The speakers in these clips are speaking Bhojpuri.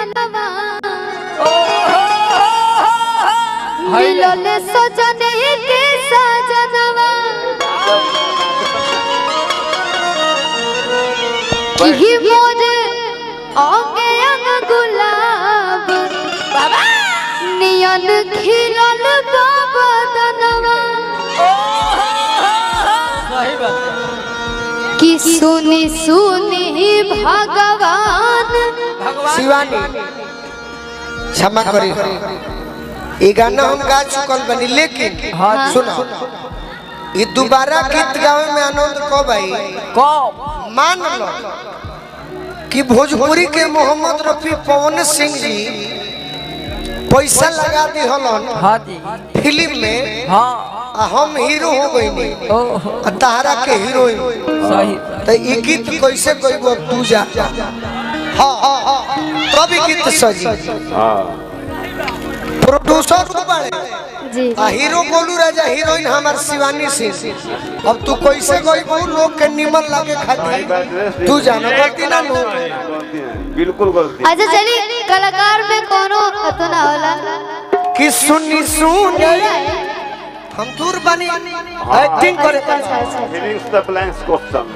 मिलनवा मिलले सजने के सजनवा की मोरे आगे अंग गुलाब बाबा नियन खिलल बाबा दनवा सही बात कि सुनी सुनी भगवान शिवानी क्षमा करी ये गाना हम गा चुकल बनी लेकिन सुनो ये दोबारा गीत गावे में आनंद को भाई मान लो कि भोजपुरी के मोहम्मद रफी पवन सिंह जी पैसा लगा दी हलन फिल्म में हम हीरो हो गई तारा के हीरोइन तो ये गीत कैसे कहबो तू जा हाँ तब गीत सजी प्रोड्यूसर बड़े हीरो बोलू राजा हीरोइन हमार शिवानी सिंह अब तू कैसे कहबो लोग के निमन लगे खातिर तू जानो गलती ना लो बिल्कुल गलती अच्छा चली कलाकार में कोनो तो ना होला कि सुनी सुनी हम दूर बनी एक्टिंग करे फिलिंग्स द ब्लैंक्स क्वेश्चन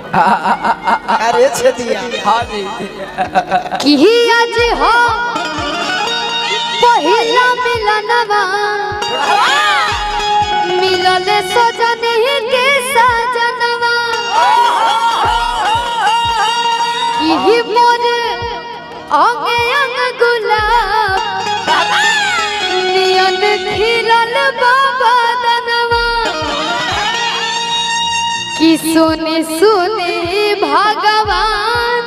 अरे छे दिया हां जी कि आज हो पहिला मिलनवा मिलले सजने के सजनवा कि मोरे आगे अंग गुलाब नियन खिलल बाबा दनवा कि सुनी सुनी भगवान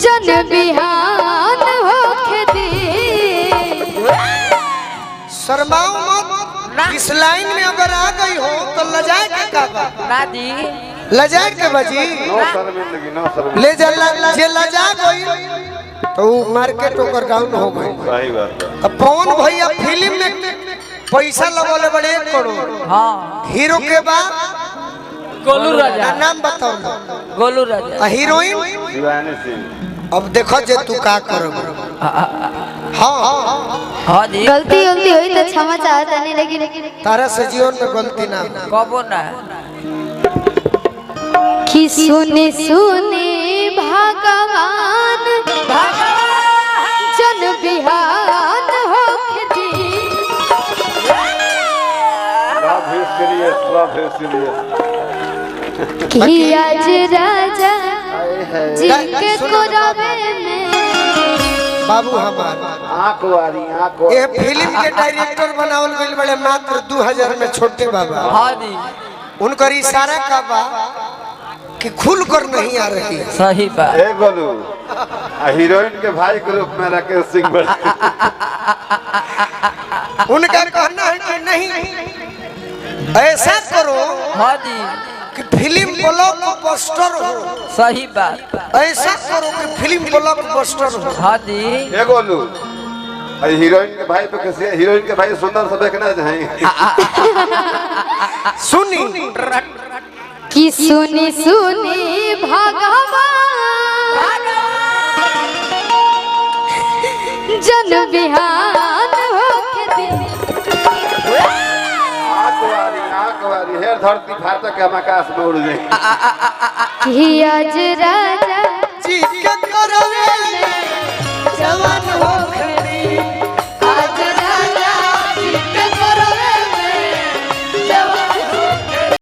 जन बिहान होके दे शर्माओ मत इस लाइन में अगर आ गई हो तो लजाए के का ना जी लजाए के बजी नो शर्मिंदगी नो शर्मिंदगी ले जे लजा गई तो मार्केट ओकर डाउन हो गई सही बात है अब पवन भैया फिल्म में पैसा लगोले बड़े 1 करोड़ हां हीरो के बाद गोलू राजा नाम बताओ ना गोलू राजा हीरोइन शिवानी सिंह अब देखो जे तू का करब हां हां जी गलती गलती हुई तो क्षमा चाहता नहीं लेकिन तारा से जीवन में गलती ना कबो ना कि सुने सुने भगवान जन बिहान होके दी लव इज सीरियस कि आज राजा जी के कोरवे में बाबू हमार आंख वारी ये फिल्म के डायरेक्टर बनावल गइल बड़े मात्र 2000 में छोटे बाबा हां जी उनकर इशारा का बा कि खुल कर नहीं आ रही है सही बात ए गोलू हीरोइन के भाई के रूप में राकेश सिंह बड़े उनका कहना है कि नहीं ऐसा करो हां जी कि फिल्म ब्लॉकबस्टर हो सही बात ऐसा करो कि फिल्म ब्लॉकबस्टर हो हां जी ए गोलू हीरोइन के भाई पे कैसे हीरोइन के भाई सुंदर से देखना चाहिए सुनी कि सुनी सुनी भगवान जन बिहान होके दे आंख वारी हेर धरती फाड़ के हम आकाश में उड़ जाए कि आज राजा जी के करवे में जवान होके